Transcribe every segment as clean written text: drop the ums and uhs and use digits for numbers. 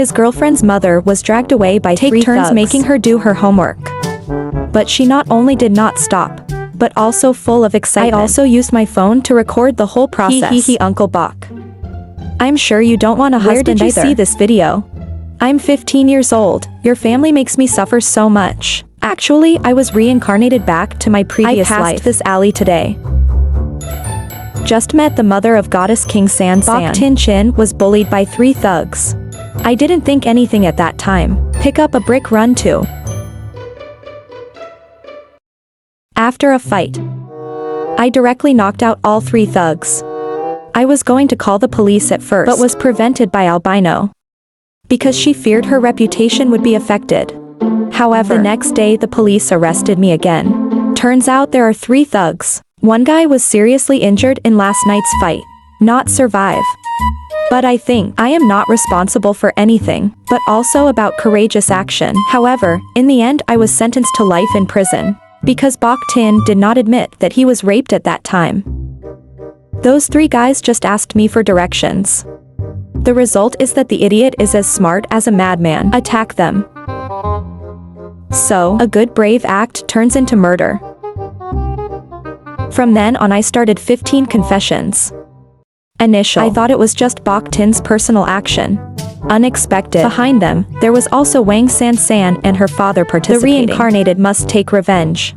His girlfriend's mother was dragged away by three thugs, making her do her homework. But she not only did not stop, but also full of excitement. I also used my phone to record the whole process. Uncle Bach. I'm sure you don't want a husband either. Where did you see this video? I'm 15 years old. Your family makes me suffer so much. Actually, I was reincarnated back to my previous life. I passed this alley today. Just met the mother of goddess King San. Bok Tin Chin was bullied by 3 thugs. I didn't think anything at that time. Pick up a brick, run too. After a fight, I directly knocked out all 3 thugs. I was going to call the police at first, but was prevented by Albino, because she feared her reputation would be affected. However, the next day the police arrested me again. Turns out there are 3 thugs. One guy was seriously injured in last night's fight, not survive. But I think I am not responsible for anything, but also about courageous action. However, in the end I was sentenced to life in prison, because Bok Tin did not admit that he was raped at that time. Those 3 guys just asked me for directions. The result is that the idiot is as smart as a madman. Attack them. So, a good brave act turns into murder. From then on I started 15 confessions. Initial. I thought it was just Bok Tin's personal action. Unexpected. Behind them, there was also Wang San San and her father participating. The reincarnated must take revenge.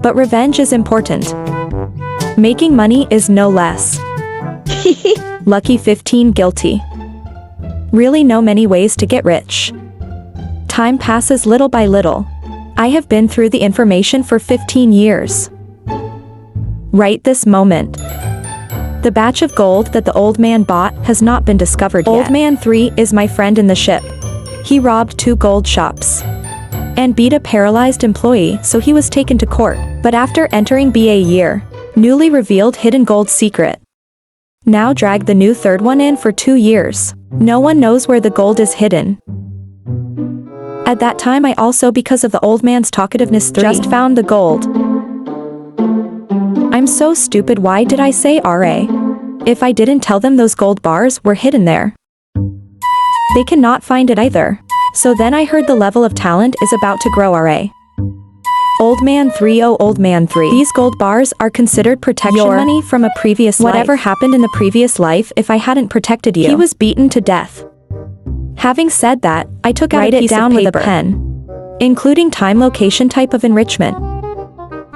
But revenge is important. Making money is no less. Lucky 15 guilty. Really know many ways to get rich. Time passes little by little. I have been through the information for 15 years. Right this moment. The batch of gold that the old man bought has not been discovered yet. Old man 3 is my friend in the ship. He robbed 2 gold shops and beat a paralyzed employee, so he was taken to court. But after entering BA year, newly revealed hidden gold secret. Now drag the new 3rd one in for 2 years. No one knows where the gold is hidden. At that time I also, because of the old man's talkativeness, just found the gold. I'm so stupid, why did I say RA? If I didn't tell them those gold bars were hidden there, they cannot find it either. So then I heard the level of talent is about to grow. RA. Old man 3, oh old man 3. These gold bars are considered protection money from a previous life. Whatever happened in the previous life, if I hadn't protected you, he was beaten to death. Having said that, I took out a piece of paper with a pen, including time, location, type of enrichment.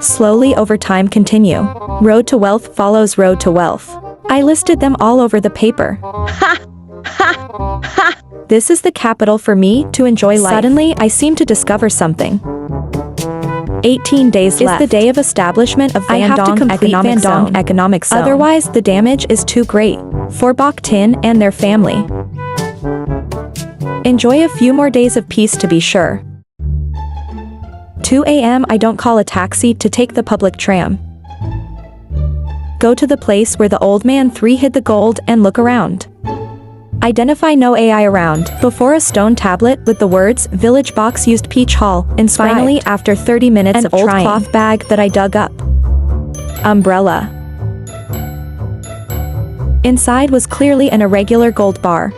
Slowly over time continue. Road to wealth follows road to wealth. I listed them all over the paper. This is the capital for me to enjoy life. Suddenly, I seem to discover something. 18 days left. Is the day of establishment of Van Dong Economic Zone. Otherwise, the damage is too great for Bok Tin and their family. Enjoy a few more days of peace to be sure. 2 a.m. I don't call a taxi to take the public tram. Go to the place where the old man 3 hid the gold and look around. Identify no AI around. Before a stone tablet with the words Village Box used Peach Hall inscribed. Finally, after 30 minutes of trying, old cloth bag that I dug up. Umbrella. Inside was clearly an irregular gold bar.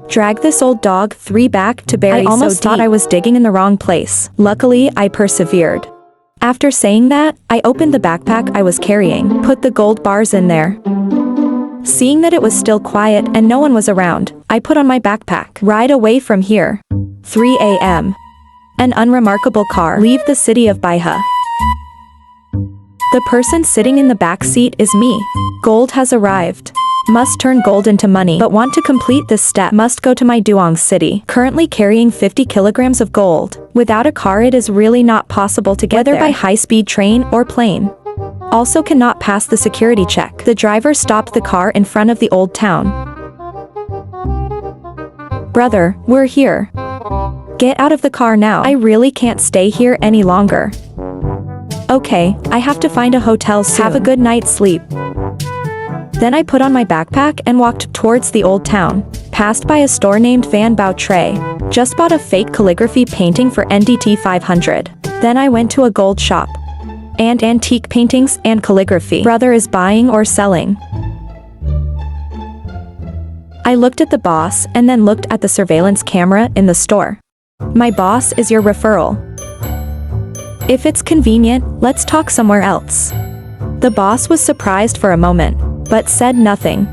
Drag this old dog 3 back to bury. I almost thought I was digging in the wrong place. Luckily, I persevered. After saying that, I opened the backpack I was carrying, put the gold bars in there. Seeing that it was still quiet and no one was around, I put on my backpack. Ride away from here. 3 a.m. An unremarkable car leave the city of Baiha. The person sitting in the back seat is me. Gold has arrived. Must turn gold into money, but want to complete this step must go to my Duong city, currently carrying 50 kilograms of gold. Without a car it is really not possible to get there, whether by high-speed train or plane. Also cannot pass the security check. The driver stopped the car in front of the old town. Brother, we're here. Get out of the car now. I really can't stay here any longer. Okay, I have to find a hotel soon. Have a good night's sleep. Then I put on my backpack and walked towards the old town. Passed by a store named Van Bao Tray. Just bought a fake calligraphy painting for NDT 500. Then I went to a gold shop. And antique paintings and calligraphy. Brother is buying or selling. I looked at the boss and then looked at the surveillance camera in the store. My boss is your referral. If it's convenient, let's talk somewhere else. The boss was surprised for a moment, but said nothing.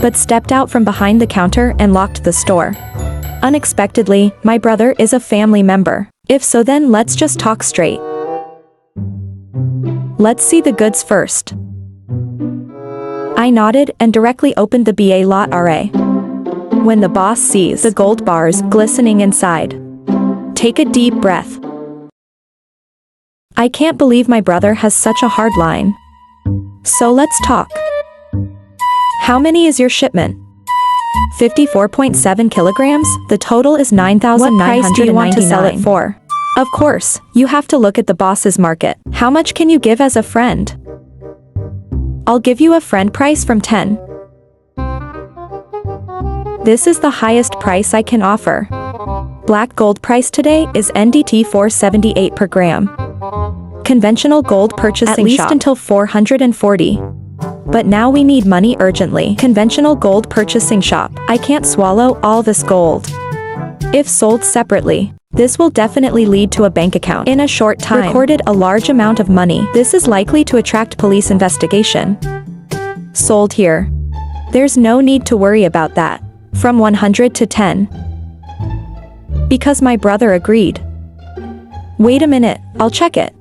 But stepped out from behind the counter and locked the store. Unexpectedly, my brother is a family member. If so, then let's just talk straight. Let's see the goods first. I nodded and directly opened the BA lot RA. When the boss sees the gold bars glistening inside, take a deep breath. I can't believe my brother has such a hard line. So let's talk. How many is your shipment? 54.7 kilograms? The total is 9,999. What price do you want to sell it for? Of course, you have to look at the boss's market. How much can you give as a friend? I'll give you a friend price from 10. This is the highest price I can offer. Black gold price today is NDT 478 per gram. Conventional gold purchasing at least shop until 440. But now we need money urgently. Conventional gold purchasing shop. I can't swallow all this gold. If sold separately, this will definitely lead to a bank account in a short time. Recorded a large amount of money. This is likely to attract police investigation. Sold here. There's no need to worry about that. From 100 to 10. Because my brother agreed. Wait a minute, I'll check it.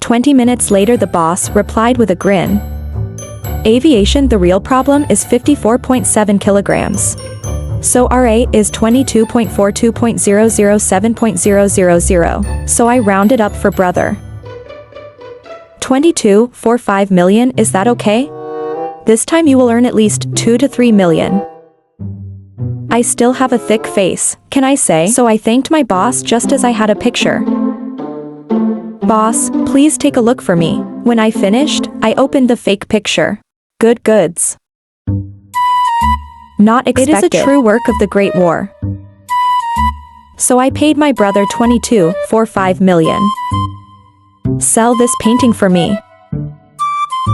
20 minutes later the boss replied with a grin. Aviation, the real problem is 54.7 kilograms. So RA is 22.42.007.000. So I rounded up for brother. 22.45 million, is that okay? This time you will earn at least 2 to 3 million. I still have a thick face, can I say? So I thanked my boss just as I had a picture. Boss, please take a look for me. When I finished, I opened the fake picture. Good goods. Not expected. It is a true work of the Great War. So I paid my brother 22.45 million. Sell this painting for me.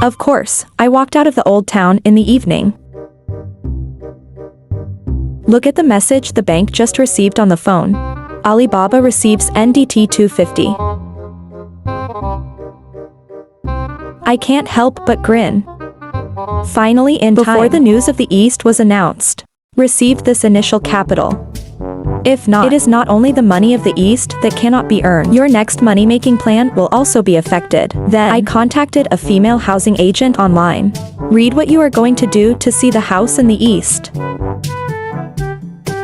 Of course, I walked out of the old town in the evening. Look at the message the bank just received on the phone. Alibaba receives NDT 250. I can't help but grin. Finally in time. Before the news of the East was announced. Received this initial capital. If not, it is not only the money of the East that cannot be earned. Your next money-making plan will also be affected. Then, I contacted a female housing agent online. Read what you are going to do to see the house in the East.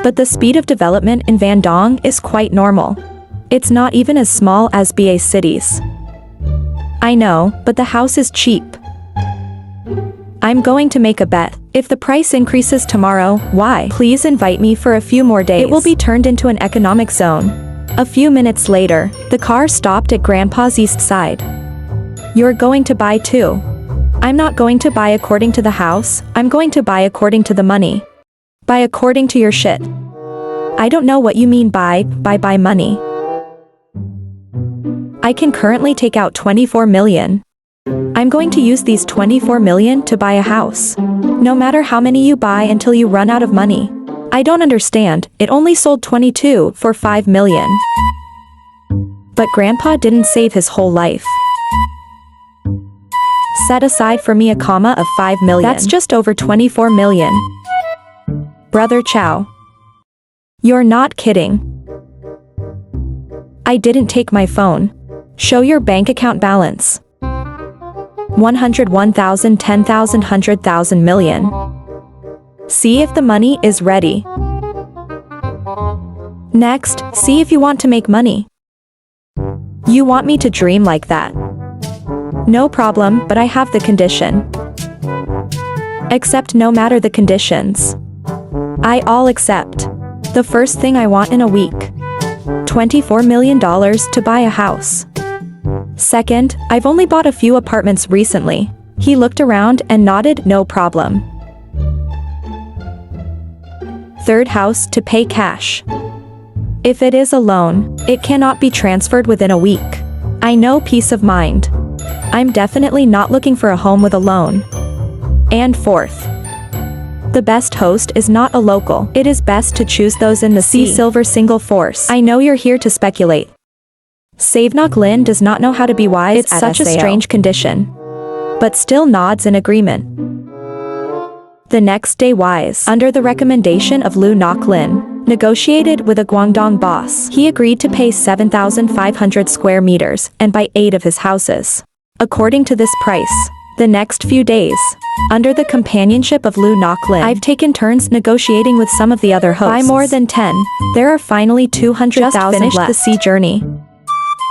But the speed of development in Vandong is quite normal. It's not even as small as BA cities. I know, but the house is cheap. I'm going to make a bet. If the price increases tomorrow, why? Please invite me for a few more days. It will be turned into an economic zone. A few minutes later, the car stopped at Grandpa's east side. You're going to buy too. I'm not going to buy according to the house, I'm going to buy according to the money. Buy according to your shit. I don't know what you mean by money. I can currently take out 24 million. I'm going to use these 24 million to buy a house. No matter how many you buy until you run out of money. I don't understand, it only sold 22 for 5 million. But Grandpa didn't save his whole life. Set aside for me a comma of 5 million. That's just over 24 million. Brother Chow. You're not kidding. I didn't take my phone. Show your bank account balance. 101,000, 10,000, 100,000 million. See if the money is ready. Next, see if you want to make money. You want me to dream like that? No problem, but I have the condition. Accept no matter the conditions. I'll accept. The first thing I want in a week. $24 million to buy a house. Second, I've only bought a few apartments recently. He looked around and nodded, no problem. Third, house to pay cash. If it is a loan, it cannot be transferred within a week. I know peace of mind. I'm definitely not looking for a home with a loan. And fourth, The best host is not a local. It is best to choose those in the sea. Silver single force. I know you're here to speculate. Savnok Lin does not know how to be wise. It's such a strange condition. But still nods in agreement. The next day Wise, under the recommendation of Lu Nok Lin, negotiated with a Guangdong boss. He agreed to pay 7,500 square meters and buy 8 of his houses. According to this price, the next few days, under the companionship of Lu Nok Lin, I've taken turns negotiating with some of the other hosts. Buy more than 10. There are finally 200,000 left. Finish the sea journey.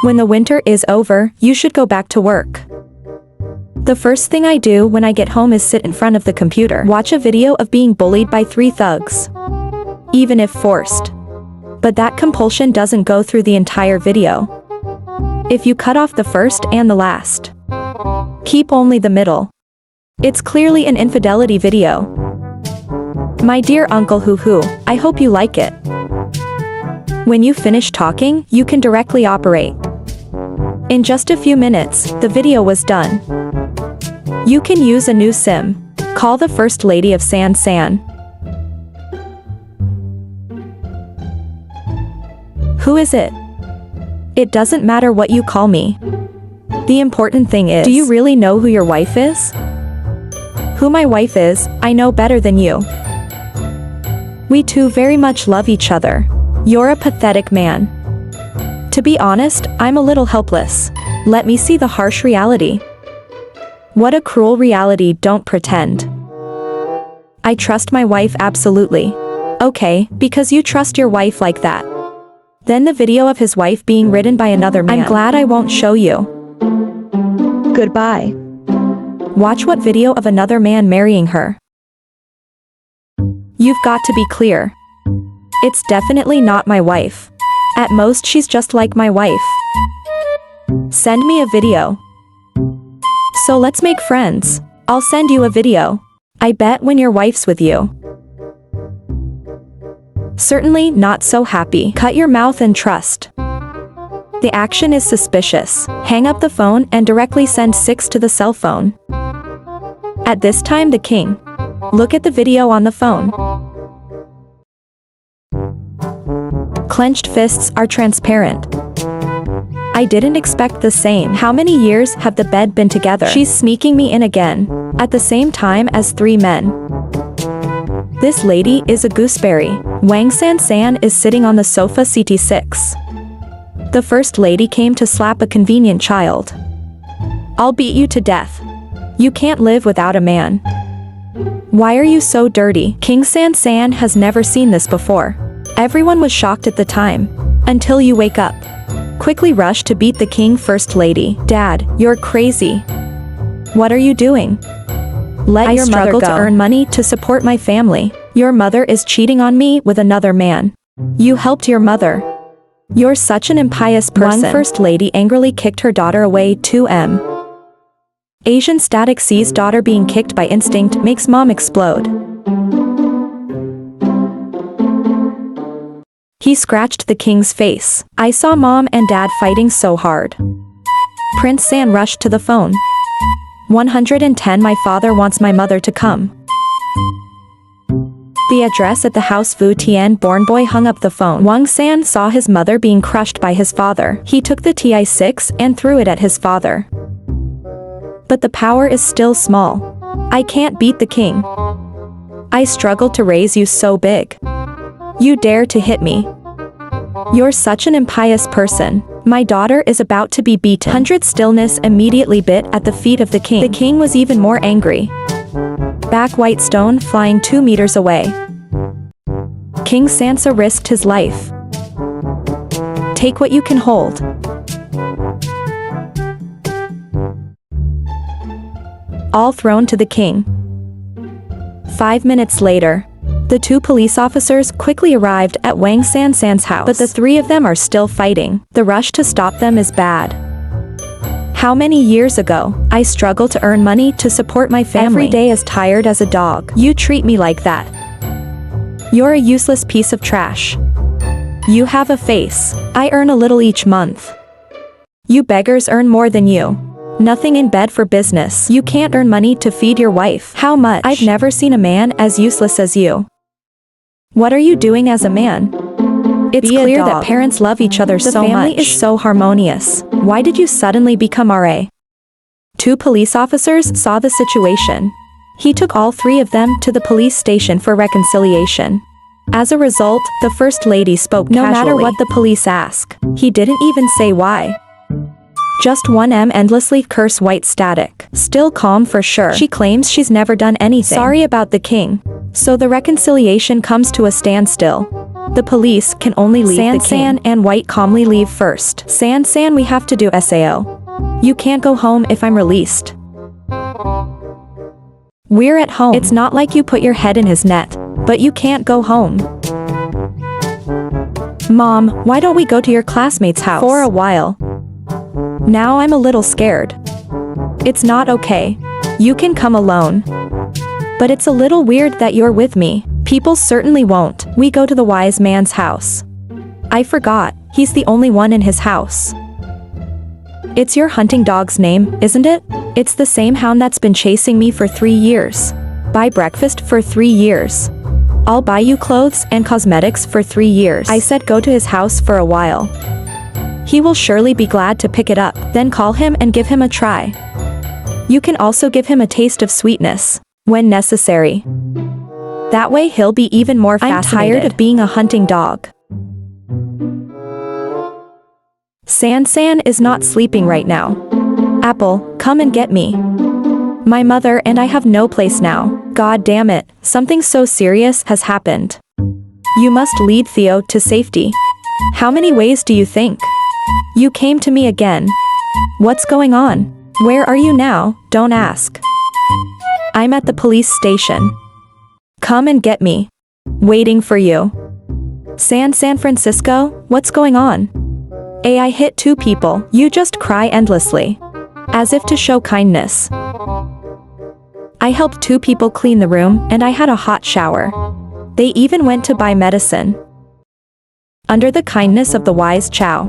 When the winter is over, you should go back to work. The first thing I do when I get home is sit in front of the computer, watch a video of being bullied by 3 thugs. Even if forced. But that compulsion doesn't go through the entire video. If you cut off the first and the last, keep only the middle. It's clearly an infidelity video. My dear Uncle Hoo Hoo, I hope you like it. When you finish talking, you can directly operate. In just a few minutes, the video was done. You can use a new SIM. Call the First Lady of San San. Who is it? It doesn't matter what you call me. The important thing is, do you really know who your wife is? Who my wife is, I know better than you. We two very much love each other. You're a pathetic man. To be honest, I'm a little helpless. Let me see the harsh reality. What a cruel reality, don't pretend. I trust my wife absolutely. Okay, because you trust your wife like that. Then the video of his wife being ridden by another man. I'm glad I won't show you. Goodbye. Watch what video of another man marrying her. You've got to be clear. It's definitely not my wife. At most she's just like my wife. Send me a video. So let's make friends. I'll send you a video. I bet when your wife's with you. Certainly not so happy. Cut your mouth and trust. The action is suspicious. Hang up the phone and directly send 6 to the cell phone. At this time the king. Look at the video on the phone. Clenched fists are transparent. I didn't expect the same. How many years have the bed been together? She's sneaking me in again. At the same time as 3 men. This lady is a gooseberry. Wang San San is sitting on the sofa CT6. The first lady came to slap a convenient child. I'll beat you to death. You can't live without a man. Why are you so dirty? King San San has never seen this before. Everyone was shocked at the time. Until you wake up. Quickly rush to beat the king first lady. Dad, you're crazy. What are you doing? Let your mother go. I struggle to earn money to support my family. Your mother is cheating on me with another man. You helped your mother. You're such an impious person. One first lady angrily kicked her daughter away. 2M. Asian static sees daughter being kicked by instinct makes mom explode. He scratched the king's face. I saw mom and dad fighting so hard. Prince San rushed to the phone. 110. My father wants my mother to come. The address at the house. Fu Tian born boy hung up the phone. Wang San saw his mother being crushed by his father. He took the TI-6 and threw it at his father. But the power is still small. I can't beat the king. I struggled to raise you so big. You dare to hit me. You're such an impious person. My daughter is about to be beat. 100 stillness immediately bit at the feet of the king. The king was even more angry. Back white stone flying 2 meters away. King Sansa risked his life. Take what you can hold. All thrown to the king. 5 minutes later. The 2 police officers quickly arrived at Wang San San's house, but the 3 of them are still fighting. The rush to stop them is bad. How many years ago, I struggled to earn money to support my family. Every day as tired as a dog. You treat me like that. You're a useless piece of trash. You have a face. I earn a little each month. You beggars earn more than you. Nothing in bed for business. You can't earn money to feed your wife. How much? I've never seen a man as useless as you. What are you doing as a man? It's clear that parents love each other so much. The family is so harmonious. Why did you suddenly become RA? 2 police officers saw the situation. He took all 3 of them to the police station for reconciliation. As a result, the First Lady spoke casually. No matter what the police ask, he didn't even say why. Just 1M endlessly curse white static. Still calm for sure. She claims she's never done anything. Sorry about the king. So the reconciliation comes to a standstill. The police can only leave the king. San and White calmly leave first. San, we have to do SAO. You can't go home if I'm released. We're at home. It's not like you put your head in his net, but you can't go home. Mom, why don't we go to your classmate's house? For a while. Now I'm a little scared. It's not okay. You can come alone. But it's a little weird that you're with me. People certainly won't. We go to the wise man's house. I forgot, he's the only one in his house. It's your hunting dog's name, isn't it? It's the same hound that's been chasing me for 3 years. Buy breakfast for 3 years. I'll buy you clothes and cosmetics for 3 years. I said go to his house for a while. He will surely be glad to pick it up, then call him and give him a try. You can also give him a taste of sweetness, when necessary. That way he'll be even more fascinated. I'm tired of being a hunting dog. San is not sleeping right now. Apple, come and get me. My mother and I have no place now. God damn it, something so serious has happened. You must lead Theo to safety. How many ways do you think? You came to me again. What's going on? Where are you now? Don't ask. I'm at the police station. Come and get me. Waiting for you. San Francisco, what's going on? I hit 2 people. You just cry endlessly. As if to show kindness. I helped 2 people clean the room and I had a hot shower. They even went to buy medicine. Under the kindness of the wise Chow.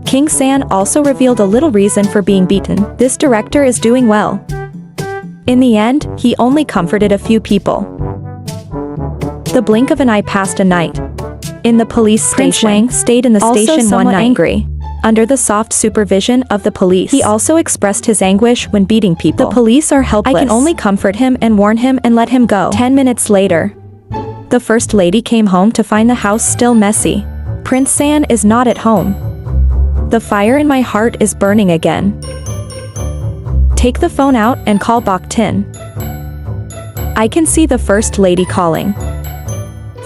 King San also revealed a little reason for being beaten. This director is doing well. In the end, he only comforted a few people. The blink of an eye passed a night. In the police station, Prince Wang stayed in the station one night. Angry. Under the soft supervision of the police. He also expressed his anguish when beating people. The police are helpless. I can only comfort him and warn him and let him go. 10 minutes later. The First Lady came home to find the house still messy. Prince San is not at home. The fire in my heart is burning again. Take the phone out and call Bok Tin. I can see the First Lady calling.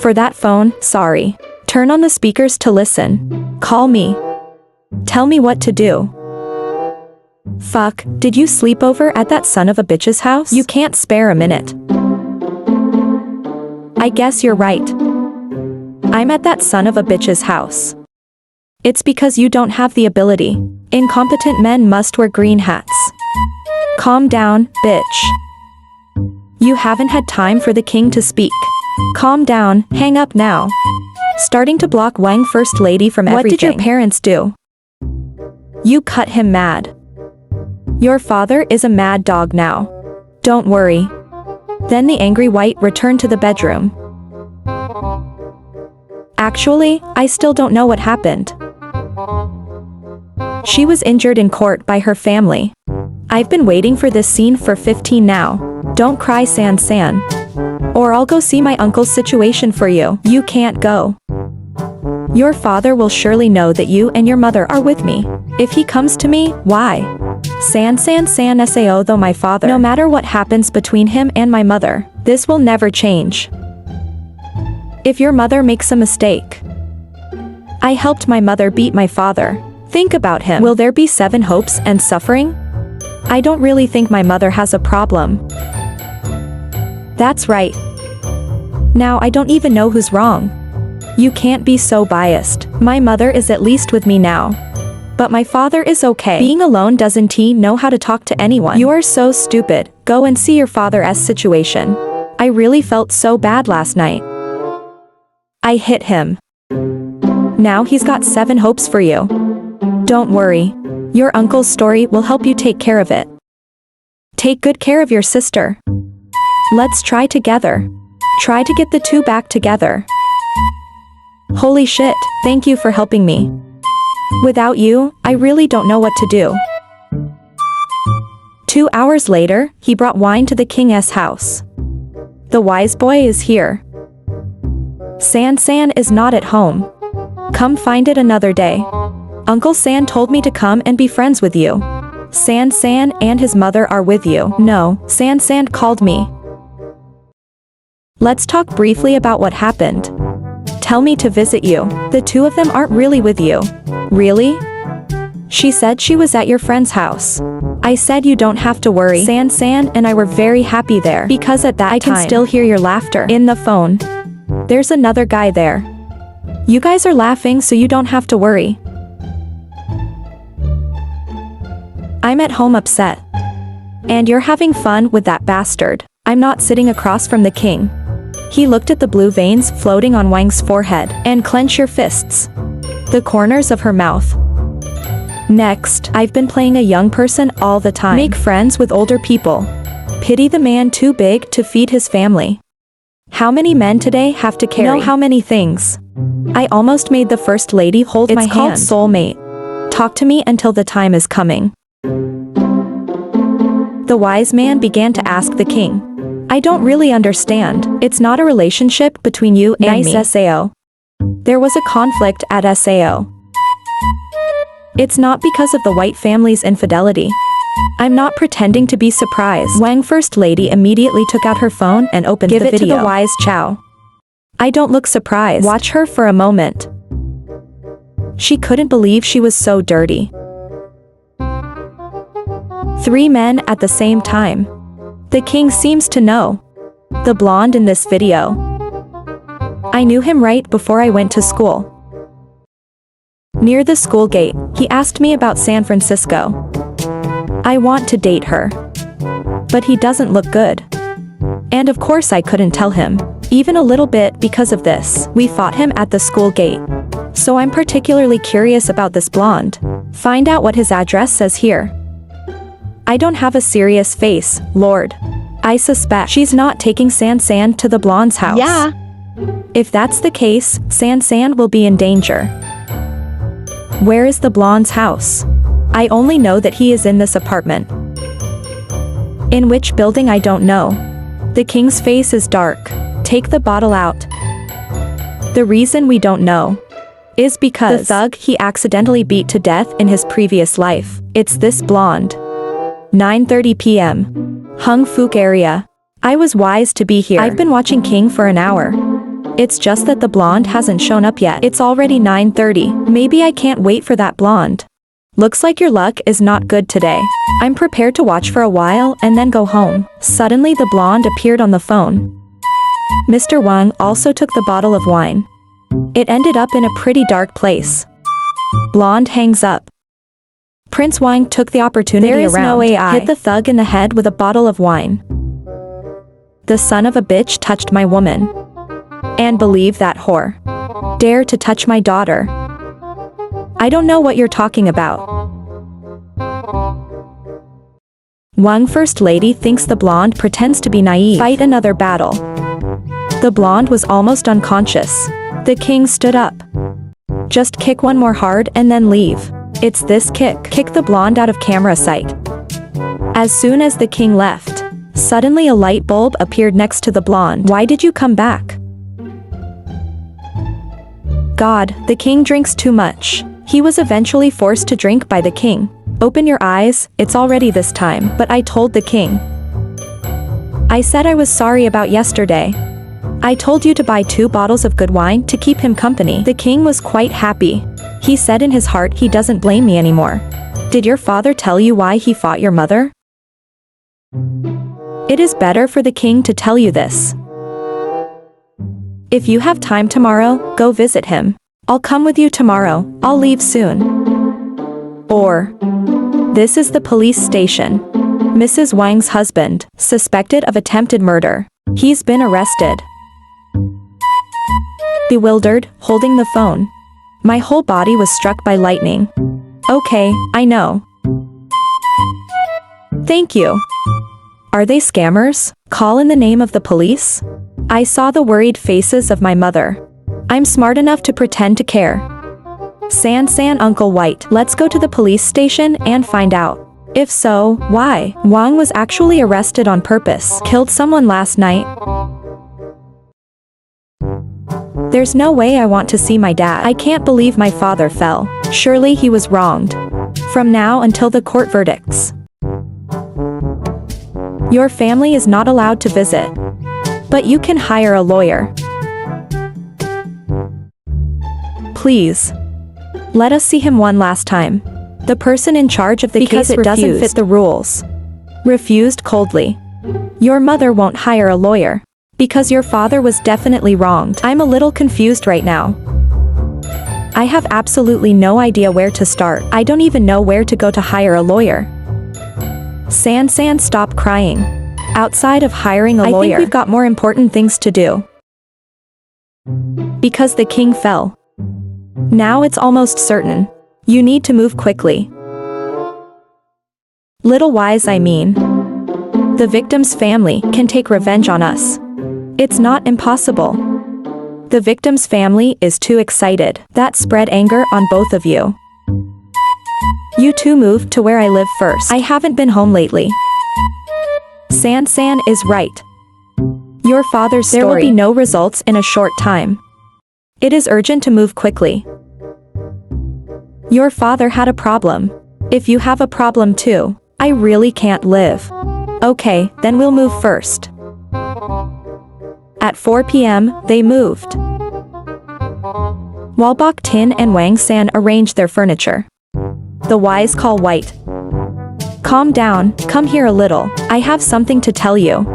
For that phone, sorry. Turn on the speakers to listen. Call me. Tell me what to do. Fuck, did you sleep over at that son of a bitch's house? You can't spare a minute. I guess you're right. I'm at that son of a bitch's house. It's because you don't have the ability. Incompetent men must wear green hats. Calm down, bitch. You haven't had time for the king to speak. Calm down, hang up now. Starting to block Wang First Lady from everything. What did your parents do? You cut him mad. Your father is a mad dog now. Don't worry. Then the angry White returned to the bedroom. Actually, I still don't know what happened. She was injured in court by her family. I've been waiting for this scene for 15 now. Don't cry, San. Or I'll go see my uncle's situation for you. You can't go. Your father will surely know that you and your mother are with me. If he comes to me, why? San Sao though my father. No matter what happens between him and my mother, this will never change. If your mother makes a mistake. I helped my mother beat my father. Think about him. Will there be 7 hopes and suffering? I don't really think my mother has a problem. That's right. Now I don't even know who's wrong. You can't be so biased. My mother is at least with me now. But my father is okay. Being alone doesn't he know how to talk to anyone? You are so stupid. Go and see your father's situation. I really felt so bad last night. I hit him. Now he's got 7 hopes for you. Don't worry. Your uncle's story will help you take care of it. Take good care of your sister. Let's try together. Try to get the two back together. Holy shit, thank you for helping me. Without you, I really don't know what to do. 2 hours later, he brought wine to the king's house. The wise boy is here. San San is not at home. Come find it another day. Uncle San told me to come and be friends with you. San San and his mother are with you. No, San San called me. Let's talk briefly about what happened. Tell me to visit you. The two of them aren't really with you. Really? She said she was at your friend's house. I said you don't have to worry. San San and I were very happy there because at that time I can still hear your laughter in the phone. There's another guy there. You guys are laughing so you don't have to worry. I'm at home upset. And you're having fun with that bastard. I'm not sitting across from the king. He looked at the blue veins floating on Wang's forehead and clench your fists. The corners of her mouth. Next, I've been playing a young person all the time. Make friends with older people. Pity the man too big to feed his family. How many men today have to carry? Know how many things? I almost made the first lady hold my hand. It's called soulmate. Talk to me until the time is coming. The wise man began to ask the king. I don't really understand. It's not a relationship between you and me. Sao. There was a conflict at Sao. It's not because of the white family's infidelity. I'm not pretending to be surprised. Wang First Lady immediately took out her phone and opened the video. Give it to the wise Chow. I don't look surprised. Watch her for a moment. She couldn't believe she was so dirty. 3 men at the same time. The king seems to know. The blonde in this video. I knew him right before I went to school. Near the school gate, he asked me about San Francisco. I want to date her. But he doesn't look good. And of course I couldn't tell him. Even a little bit because of this. We fought him at the school gate. So I'm particularly curious about this blonde. Find out what his address says here. I don't have a serious face, Lord. I suspect she's not taking San San to the blonde's house. Yeah. If that's the case, San San will be in danger. Where is the blonde's house? I only know that he is in this apartment. In which building I don't know. The king's face is dark. Take the bottle out. The reason we don't know is because the thug he accidentally beat to death in his previous life. It's this blonde. 9:30 p.m. Hung Fook area. I was wise to be here. I've been watching King for an hour. It's just that the blonde hasn't shown up yet. It's already 9:30. Maybe I can't wait for that blonde. Looks like your luck is not good today. I'm prepared to watch for a while and then go home. Suddenly the blonde appeared on the phone. Mr. Wang also took the bottle of wine. It ended up in a pretty dark place. Blonde hangs up. Prince Wang took the opportunity there is around, no way I hit the thug in the head with a bottle of wine. The son of a bitch touched my woman. And believe that whore. Dare to touch my daughter. I don't know what you're talking about. Wang First Lady thinks the blonde pretends to be naive. Fight another battle. The blonde was almost unconscious. The king stood up. Just kick one more hard and then leave. It's this kick. Kick the blonde out of camera sight. As soon as the king left, suddenly a light bulb appeared next to the blonde. Why did you come back? God, the king drinks too much. He was eventually forced to drink by the king. Open your eyes, it's already this time. But I told the king. I said I was sorry about yesterday. I told you to buy 2 bottles of good wine to keep him company. The king was quite happy. He said in his heart he doesn't blame me anymore. Did your father tell you why he fought your mother? It is better for the king to tell you this. If you have time tomorrow, go visit him. I'll come with you tomorrow. I'll leave soon. Or, this is the police station. Mrs. Wang's husband, suspected of attempted murder. He's been arrested. Bewildered, holding the phone. My whole body was struck by lightning. Okay, I know. Thank you. Are they scammers? Call in the name of the police? I saw the worried faces of my mother. I'm smart enough to pretend to care. San, Uncle White, let's go to the police station and find out. If so, why? Wang was actually arrested on purpose. Killed someone last night. There's no way I want to see my dad. I can't believe my father fell. Surely he was wronged. From now until the court verdicts. Your family is not allowed to visit. But you can hire a lawyer. Please. Let us see him one last time. The person in charge of the case refused. Doesn't fit the rules. Refused coldly. Your mother won't hire a lawyer. Because your father was definitely wronged. I'm a little confused right now. I have absolutely no idea where to start. I don't even know where to go to hire a lawyer. San, stop crying. Outside of hiring a lawyer, I think we've got more important things to do. Because the king fell. Now it's almost certain. You need to move quickly. Little Wise, I mean. The victim's family can take revenge on us. It's not impossible. The victim's family is too excited. That spread anger on both of you. You two move to where I live first. I haven't been home lately. San is right. Your father's story. There will be no results in a short time. It is urgent to move quickly. Your father had a problem. If you have a problem too, I really can't live. Okay, then we'll move first. At 4 p.m., they moved. While Bok Tin and Wang San arranged their furniture. The Wise call White. Calm down, come here a little. I have something to tell you.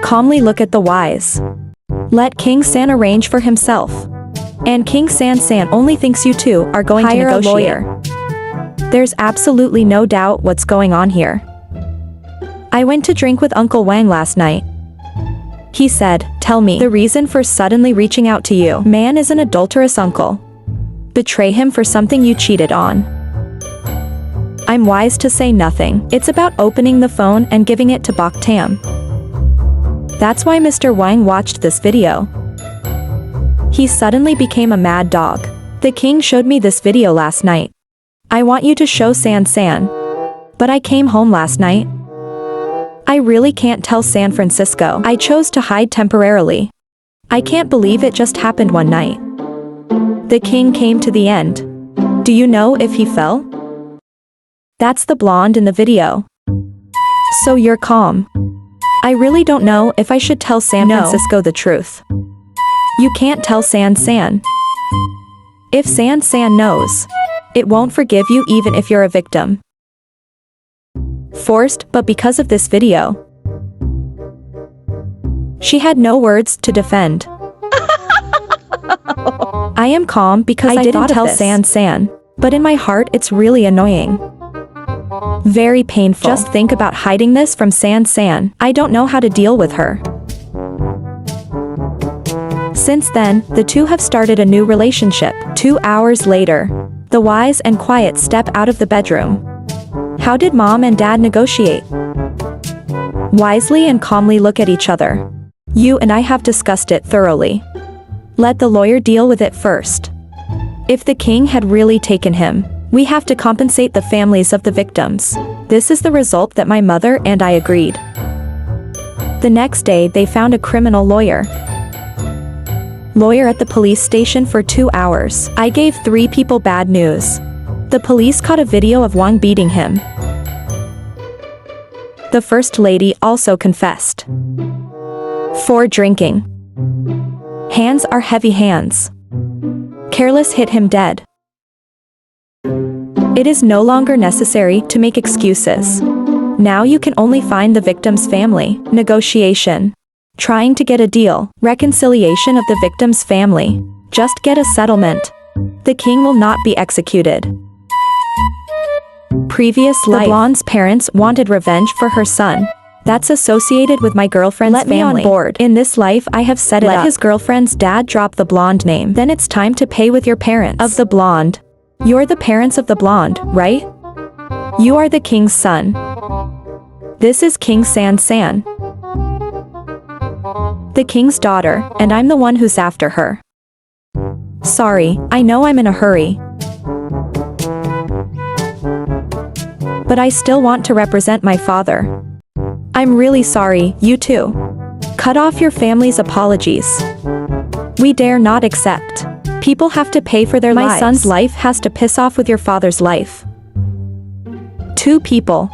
Calmly look at the Wise. Let King San arrange for himself. And King San only thinks you two are going to negotiate. Hire a lawyer. There's absolutely no doubt what's going on here. I went to drink with Uncle Wang last night. He said, tell me the reason for suddenly reaching out to you. Man is an adulterous uncle. Betray him for something you cheated on. I'm wise to say nothing. It's about opening the phone and giving it to Bok Tam. That's why Mr. Wang watched this video. He suddenly became a mad dog. The king showed me this video last night. I want you to show San. But I came home last night. I really can't tell San Francisco. I chose to hide temporarily. I can't believe it just happened one night. The king came to the end. Do you know if he fell? That's the blonde in the video. So you're calm. I really don't know if I should tell San Francisco the truth. You can't tell San. If San knows, it won't forgive you even if you're a victim. Forced, but because of this video. She had no words to defend. I am calm because I didn't tell San, but in my heart it's really annoying. Very painful. Just think about hiding this from San. I don't know how to deal with her. Since then, the two have started a new relationship. 2 hours later, the Wise and Quiet step out of the bedroom. How did Mom and Dad negotiate? Wisely and calmly look at each other. You and I have discussed it thoroughly. Let the lawyer deal with it first. If the king had really taken him, we have to compensate the families of the victims. This is the result that my mother and I agreed. The next day they found a criminal lawyer. Lawyer at the police station for 2 hours. I gave 3 people bad news. The police caught a video of Wang beating him. The first lady also confessed. For drinking. Hands are heavy hands. Careless hit him dead. It is no longer necessary to make excuses. Now you can only find the victim's family. Negotiation. Trying to get a deal. Reconciliation of the victim's family. Just get a settlement. The king will not be executed. Previous life. The blonde's parents wanted revenge for her son. That's associated with my girlfriend's family. Let me on board. In this life I have set it up. Let his girlfriend's dad drop the blonde name. Then it's time to pay with your parents. Of the blonde. You're the parents of the blonde, right? You are the king's son. This is King San San, the king's daughter, and I'm the one who's after her. Sorry, I know I'm in a hurry, but I still want to represent my father. I'm really sorry, you too. Cut off your family's apologies. We dare not accept. People have to pay for their lives. My son's life has to piss off with your father's life. Two people.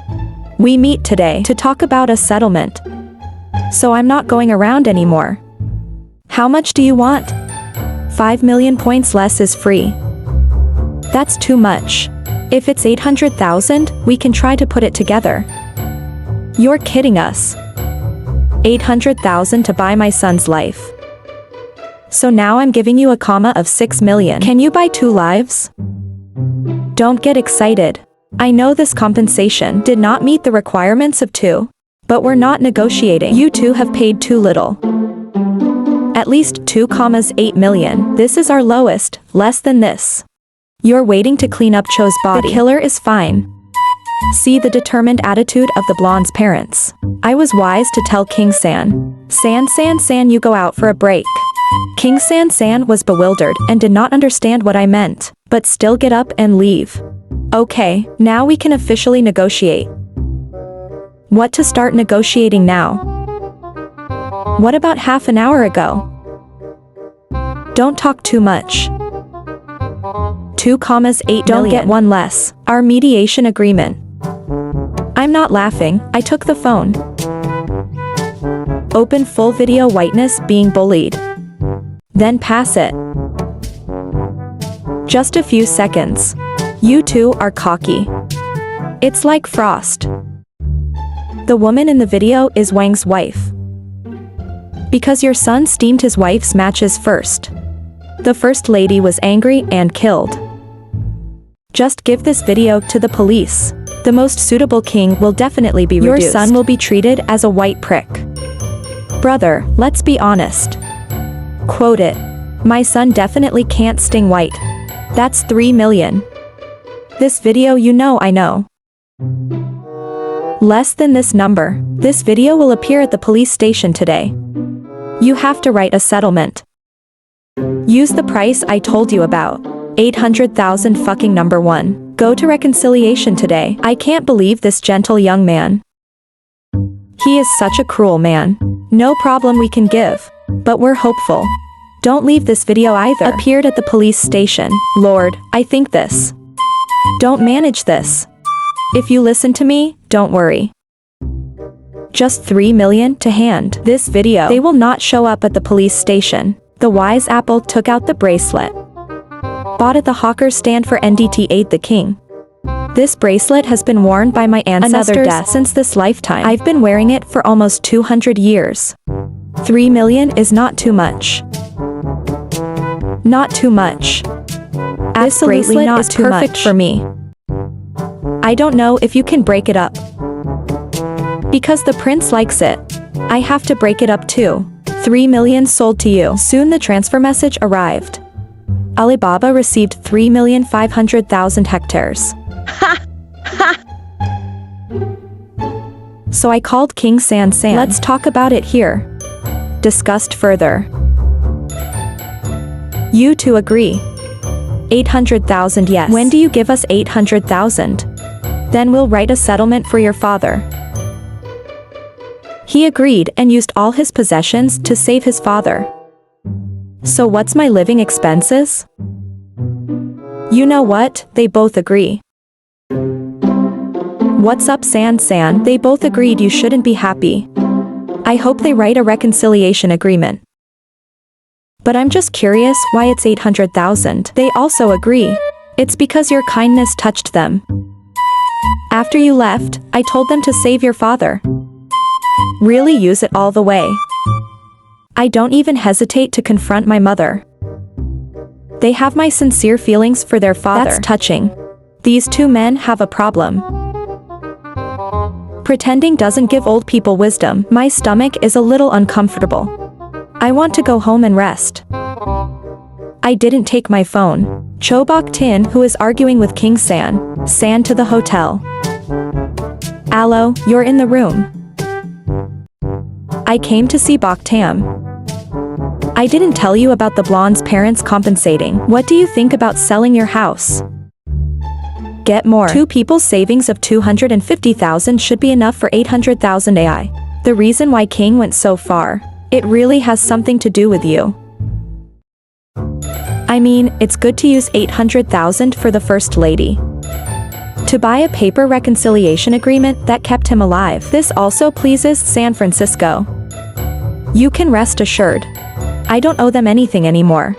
We meet today to talk about a settlement. So I'm not going around anymore. How much do you want? 5 million points less is free. That's too much. If it's 800,000, we can try to put it together. You're kidding us. 800,000 to buy my son's life. So now I'm giving you a comma of 6 million. Can you buy 2 lives? Don't get excited. I know this compensation did not meet the requirements of 2. But we're not negotiating. You two have paid too little. At least 2,8 million. This is our lowest, less than this. You're waiting to clean up Cho's body. The killer is fine. See the determined attitude of the blonde's parents. I was wise to tell King San. San, you go out for a break. King San was bewildered and did not understand what I meant, but still get up and leave. Okay, now we can officially negotiate. What to start negotiating now? What about half an hour ago? Don't talk too much. 2,8 million. Don't get one less. Our mediation agreement. I'm not laughing, I took the phone. Open full video whiteness being bullied. Then pass it. Just a few seconds. You two are cocky. It's like frost. The woman in the video is Wang's wife. Because your son steamed his wife's matches first. The first lady was angry and killed. Just give this video to the police. The most suitable king will definitely be reduced. Your son will be treated as a white prick. Brother, let's be honest. Quote it. My son definitely can't sting white. That's 3 million. This video I know. Less than this number. This video will appear at the police station today. You have to write a settlement. Use the price I told you about. 800,000 fucking number 1. Go to reconciliation today. I can't believe this gentle young man. He is such a cruel man. No problem we can give. But we're hopeful. Don't leave this video either. Appeared at the police station. Lord, I think this. Don't manage this. If you listen to me, don't worry. Just 3 million to hand. This video. They will not show up at the police station. The wise apple took out the bracelet. Bought at the hawker's stand for NDT aid the king. This bracelet has been worn by my ancestors since this lifetime. I've been wearing it for almost 200 years. 3 million is not too much. Not too much. This bracelet is perfect for me. I don't know if you can break it up. Because the prince likes it. I have to break it up too. 3 million sold to you. Soon the transfer message arrived. Alibaba received 3,500,000 hectares. Ha! Ha! So I called King San San. Let's talk about it here. Discussed further. You two agree. 800,000 yes. When do you give us 800,000? Then we'll write a settlement for your father. He agreed and used all his possessions to save his father. So what's my living expenses? You know what, they both agree. What's up San San? They both agreed you shouldn't be happy. I hope they write a reconciliation agreement. But I'm just curious why it's 800,000. They also agree. It's because your kindness touched them. After you left, I told them to save your father. Really use it all the way. I don't even hesitate to confront my mother. They have my sincere feelings for their father. That's touching. These two men have a problem. Pretending doesn't give old people wisdom. My stomach is a little uncomfortable. I want to go home and rest. I didn't take my phone. Cho Bok-tin, who is arguing with King San. San to the hotel. Allo, you're in the room. I came to see Bok-tam. I didn't tell you about the blonde's parents compensating. What do you think about selling your house? Get more. Two people's savings of 250,000 should be enough for 800,000 AI. The reason why King went so far, it really has something to do with you. I mean, it's good to use 800,000 for the first lady to buy a paper reconciliation agreement that kept him alive. This also pleases San Francisco. You can rest assured. I don't owe them anything anymore.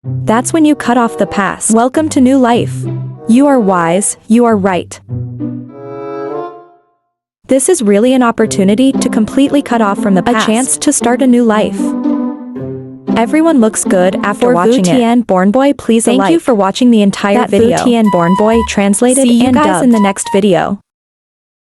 That's when you cut off the past. Welcome to new life. You are wise, you are right. This is really an opportunity to completely cut off from the past. A chance to start a new life. Everyone looks good after watching it. Tian Born Boy, please Thank you for watching the entire video. Tian Born Boy translated and dubbed. See you guys in the next video.